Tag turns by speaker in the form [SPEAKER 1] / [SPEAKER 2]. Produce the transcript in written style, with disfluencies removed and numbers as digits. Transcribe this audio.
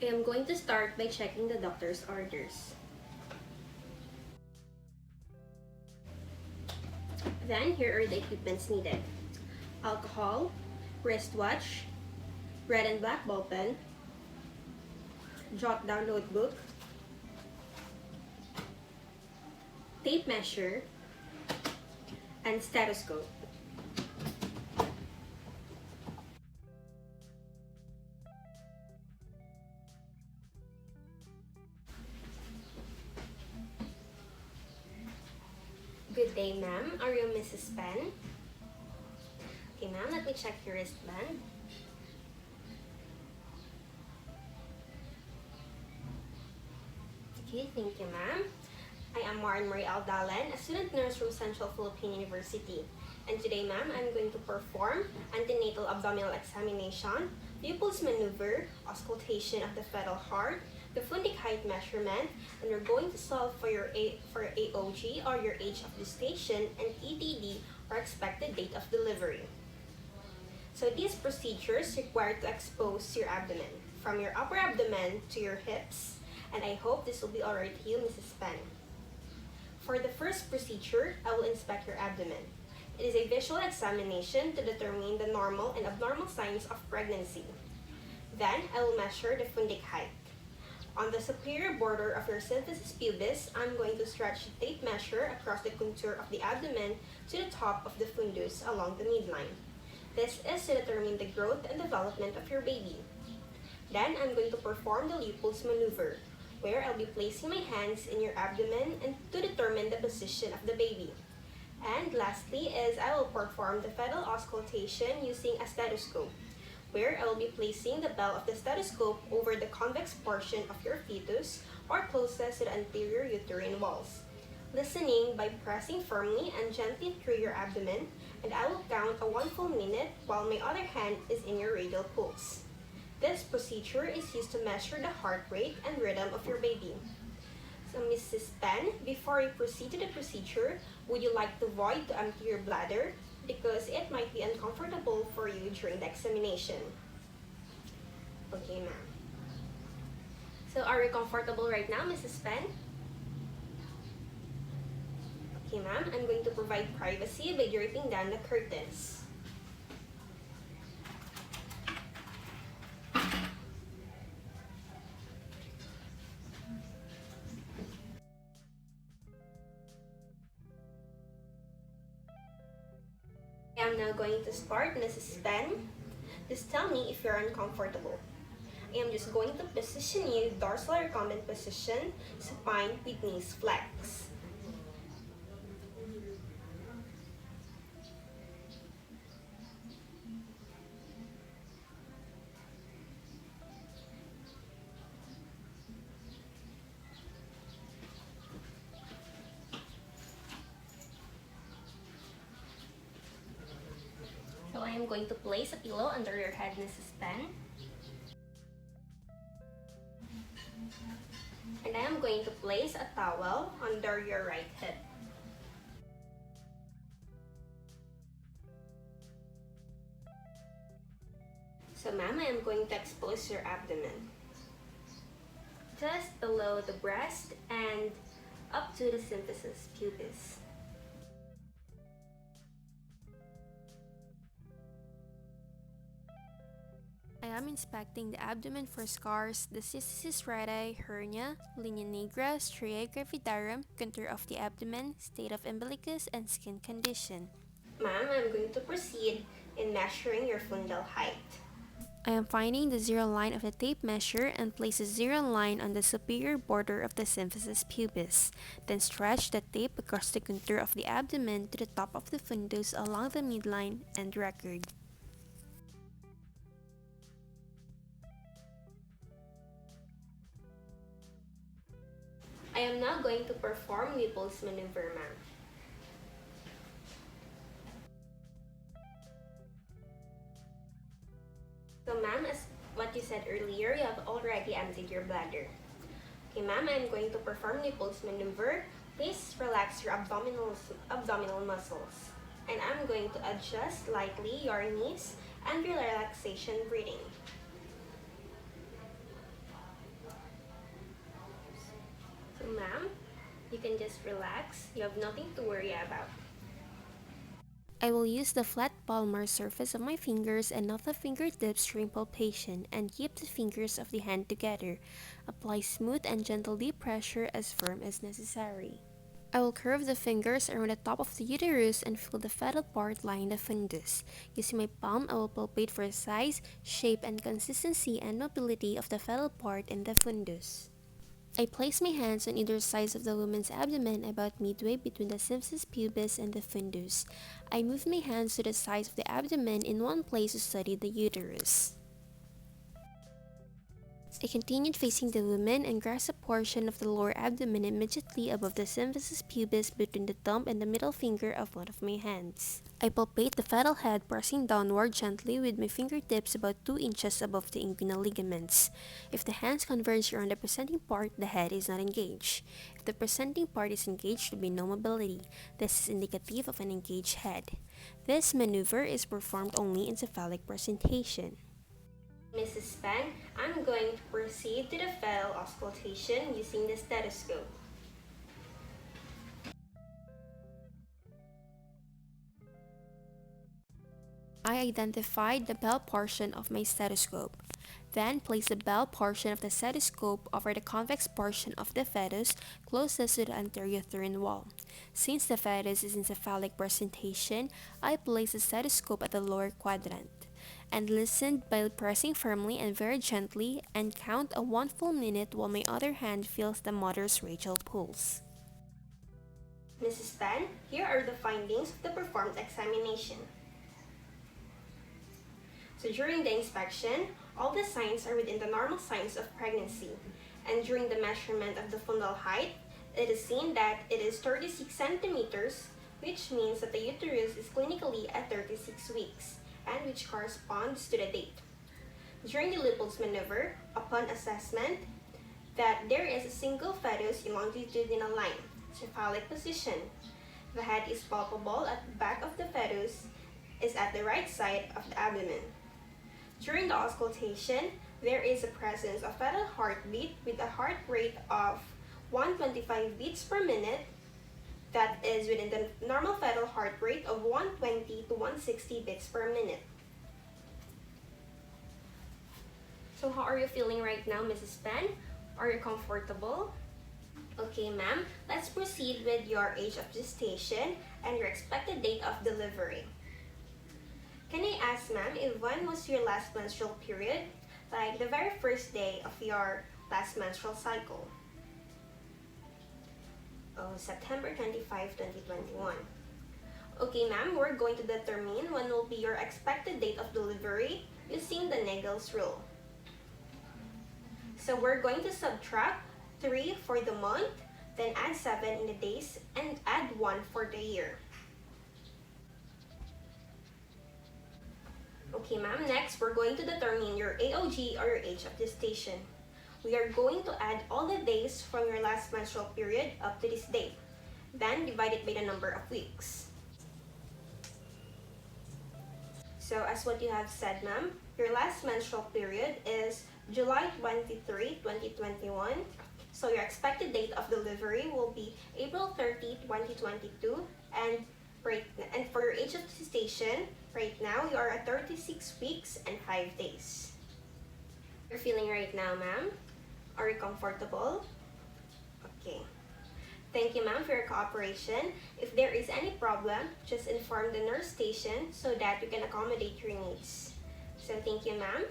[SPEAKER 1] I am going to start by checking the doctor's orders. Then, here are the equipments needed: alcohol, wristwatch, red and black ball pen, jot down notebook, tape measure, and stethoscope. Good day, ma'am. Are you Mrs. Pen? Okay, ma'am, let me check your wristband. Okay, thank you, ma'am. I am Marin Marie Aldalan, a student nurse from Central Philippine University. And today, ma'am, I'm going to perform antenatal abdominal examination, Leopold's maneuver, auscultation of the fetal heart, the Fundic height measurement, and we're going to solve for your AOG, or your age of gestation, and EDD, or expected date of delivery. So these procedures require to expose your abdomen, from your upper abdomen to your hips, and I hope this will be alright to you, Mrs. Pen. For the first procedure, I will inspect your abdomen. It is a visual examination to determine the normal and abnormal signs of pregnancy. Then, I will measure the Fundic height. On the superior border of your symphysis pubis, I'm going to stretch the tape measure across the contour of the abdomen to the top of the fundus along the midline. This is to determine the growth and development of your baby. Then, I'm going to perform the Leopold's maneuver, where I'll be placing my hands in your abdomen and to determine the position of the baby. And lastly is I will perform the fetal auscultation using a stethoscope, where I will be placing the bell of the stethoscope over the convex portion of your fetus or closest to the anterior uterine walls, listening by pressing firmly and gently through your abdomen, and I will count a 1 full minute while my other hand is in your radial pulse. This procedure is used to measure the heart rate and rhythm of your baby. So, Mrs. Pen, before we proceed to the procedure, would you like the void to empty your bladder? Because it might be uncomfortable for you during the examination. Okay, ma'am. So, are you comfortable right now, Mrs. Pen? Okay, ma'am, I'm going to provide privacy by draping down the curtains. I am now going to start, Mrs. Pen. Just tell me if you're uncomfortable. I am just going to position you dorsal recumbent position, supine with knees flexed. So I am going to place a pillow under your head, Mrs. Pen. And I am going to place a towel under your right hip. So ma'am, I am going to expose your abdomen, just below the breast and up to the symphysis pubis.
[SPEAKER 2] I am inspecting the abdomen for scars, the cystitis radiae, hernia, linea nigra, striae gravidarum, contour of the abdomen, state of umbilicus, and skin condition.
[SPEAKER 1] Ma'am, I'm going to proceed in measuring your fundal height.
[SPEAKER 2] I am finding the zero line of the tape measure and place a zero line on the superior border of the symphysis pubis. Then stretch the tape across the contour of the abdomen to the top of the fundus along the midline and record.
[SPEAKER 1] I am now going to perform Leopold's maneuver, ma'am. So ma'am, as what you said earlier, you have already emptied your bladder. Okay ma'am, I'm going to perform Leopold's maneuver. Please relax your abdominal muscles. And I'm going to adjust slightly your knees and your relaxation breathing. can just relax. You have nothing to worry about.
[SPEAKER 2] I will use the flat palmar surface of my fingers and not the fingertips during palpation and keep the fingers of the hand together. Apply smooth and gentle deep pressure as firm as necessary. I will curve the fingers around the top of the uterus and feel the fetal part lying the fundus. Using my palm, I will palpate for size, shape, and consistency and mobility of the fetal part in the fundus. I place my hands on either side of the woman's abdomen about midway between the symphysis pubis and the fundus. I move my hands to the sides of the abdomen in one place to study the uterus. I continued facing the woman and grasped a portion of the lower abdomen immediately above the symphysis pubis between the thumb and the middle finger of one of my hands. I palpate the fetal head, pressing downward gently with my fingertips about 2 inches above the inguinal ligaments. If the hands converge around the presenting part, the head is not engaged. If the presenting part is engaged, there will be no mobility. This is indicative of an engaged head. This maneuver is performed only in cephalic presentation.
[SPEAKER 1] Mrs. Pan, I'm going to proceed to the fetal auscultation using the stethoscope.
[SPEAKER 2] I identified the bell portion of my stethoscope. Then place the bell portion of the stethoscope over the convex portion of the fetus closest to the anterior uterine wall. Since the fetus is in cephalic presentation, I place the stethoscope at the lower quadrant and listened by pressing firmly and very gently and count a 1 full minute while my other hand feels the mother's radial pulse.
[SPEAKER 1] Mrs. Pan, here are the findings of the performed examination. So during the inspection, all the signs are within the normal signs of pregnancy. And during the measurement of the fundal height, it is seen that it is 36 centimeters, which means that the uterus is clinically at 36 weeks, and which corresponds to the date. During the Leopold's maneuver, upon assessment, that there is a single fetus in longitudinal line, cephalic position. The head is palpable at the back of the fetus, is at the right side of the abdomen. During the auscultation, there is a presence of fetal heartbeat with a heart rate of 125 beats per minute. That is within the normal fetal heart rate of 120 to 160 beats per minute. So how are you feeling right now, Mrs. Pan? Are you comfortable? Okay, ma'am, let's proceed with your age of gestation and your expected date of delivery. Can I ask, ma'am, if when was your last menstrual period? Like the very first day of your last menstrual cycle? Oh, September 25, 2021. Okay, ma'am, we're going to determine when will be your expected date of delivery using the Naegele's rule. So we're going to subtract 3 for the month, then add 7 in the days, and add 1 for the year. Okay, ma'am, next we're going to determine your AOG or your age of gestation. We are going to add all the days from your last menstrual period up to this date, then divide it by the number of weeks. So as what you have said, ma'am, your last menstrual period is July 23, 2021. So your expected date of delivery will be April 30, 2022, and for your age of gestation, right now you are at 36 weeks and 5 days. You're feeling right now, ma'am? Are you comfortable? Okay. Thank you, ma'am, for your cooperation. If there is any problem, just inform the nurse station so that we can accommodate your needs. So thank you, ma'am.